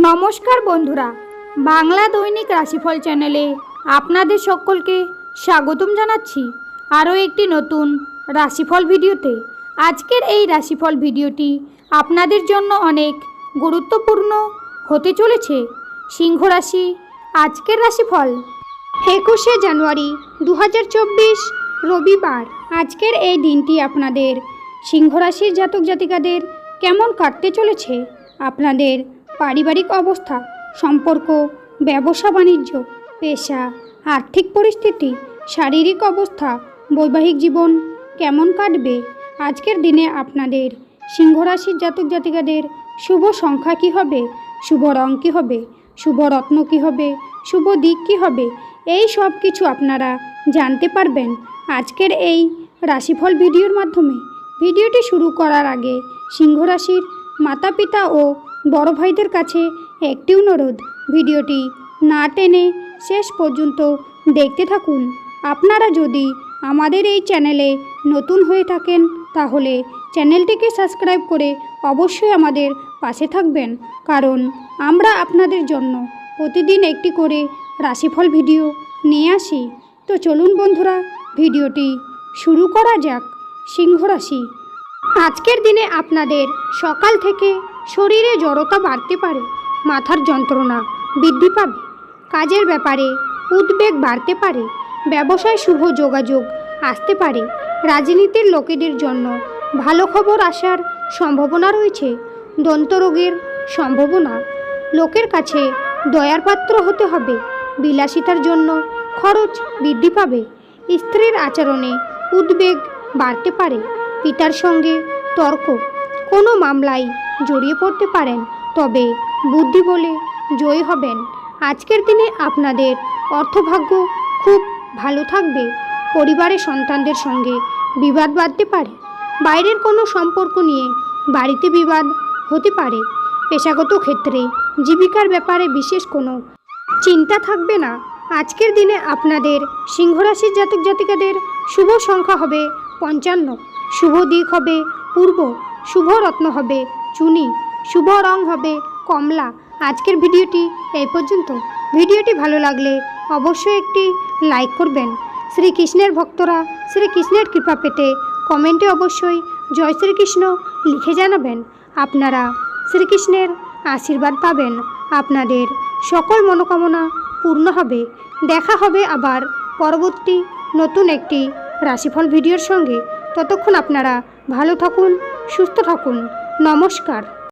নমস্কার বন্ধুরা, বাংলা দৈনিক রাশিফল চ্যানেলে আপনাদের সকলকে স্বাগতম জানাচ্ছি আরও একটি নতুন রাশিফল ভিডিওতে। আজকের এই রাশিফল ভিডিওটি আপনাদের জন্য অনেক গুরুত্বপূর্ণ হতে চলেছে। সিংহ রাশি আজকের রাশিফল 21শে জানুয়ারি 2024 রবিবার। আজকের এই দিনটি আপনাদের সিংহ রাশির জাতক জাতিকাদের কেমন কাটতে চলেছে? আপনাদের পারিবারিক অবস্থা, সম্পর্ক, ব্যবসা বাণিজ্য, পেশা, আর্থিক পরিস্থিতি, শারীরিক অবস্থা, বৈবাহিক জীবন কেমন কাটবে? আজকের দিনে আপনাদের সিংহ রাশির জাতক জাতিকাদের শুভ সংখ্যা কী হবে, শুভ রং কী হবে, শুভ রত্ন কী হবে, শুভ দিক কী হবে, এই সব কিছু আপনারা জানতে পারবেন আজকের এই রাশিফল ভিডিওর মাধ্যমে। ভিডিওটি শুরু করার আগে সিংহ রাশির মাতা পিতা ও বড় ভাইদের কাছে একটি অনুরোধ, ভিডিওটি না টেনে শেষ পর্যন্ত দেখতে থাকুন। আপনারা যদি আমাদের এই চ্যানেলে নতুন হয়ে থাকেন তাহলে চ্যানেলটিকে সাবস্ক্রাইব করে অবশ্যই আমাদের পাশে থাকবেন, কারণ আমরা আপনাদের জন্য প্রতিদিন একটি করে রাশিফল ভিডিও নিয়ে আসি। তো চলুন বন্ধুরা, ভিডিওটি শুরু করা যাক। সিংহ রাশি আজকের দিনে আপনাদের সকাল থেকে শরীরে জড়তা বাড়তে পারে, মাথার যন্ত্রণা বৃদ্ধি পাবে, কাজের ব্যাপারে উদ্বেগ বাড়তে পারে, ব্যবসায় শুভ যোগাযোগ আসতে পারে, রাজনীতির লোকেদের জন্য ভালো খবর আসার সম্ভাবনা রয়েছে, দন্তরোগের সম্ভাবনা, লোকের কাছে দয়ার পাত্র হতে হবে, বিলাসিতার জন্য খরচ বৃদ্ধি পাবে, স্ত্রীর আচরণে উদ্বেগ বাড়তে পারে, পিতার সঙ্গে তর্ক, কোনো মামলায় জড়িয়ে পড়তে পারেন, তবে বুদ্ধি বলে জয়ী হবেন। আজকের দিনে আপনাদের অর্থভাগ্য খুব ভালো থাকবে, পরিবারের সন্তানদের সঙ্গে বিবাদ বাঁধতে পারে, বাইরের কোনো সম্পর্ক নিয়ে বাড়িতে বিবাদ হতে পারে, পেশাগত ক্ষেত্রে জীবিকার ব্যাপারে বিশেষ কোনো চিন্তা থাকবে না। আজকের দিনে আপনাদের সিংহ রাশির জাতক জাতিকাদের শুভ সংখ্যা হবে 55, শুভ দিক হবে পূর্ব, শুভ রত্ন হবে চুনি, শুভ রং হবে কমলা। আজকের ভিডিওটি এই পর্যন্ত। ভিডিওটি ভালো লাগলে অবশ্যই একটি লাইক করবেন। শ্রীকৃষ্ণের ভক্তরা শ্রীকৃষ্ণের কৃপা পেতে কমেন্টে অবশ্যই জয় শ্রীকৃষ্ণ লিখে জানাবেন। আপনারা শ্রীকৃষ্ণের আশীর্বাদ পাবেন, আপনাদের সকল মনোকামনা পূর্ণ হবে। দেখা হবে আবার পরবর্তী নতুন একটি রাশিফল ভিডিওর সঙ্গে। ততক্ষণ আপনারা ভালো থাকুন, সুস্থ থাকুন। নমস্কার।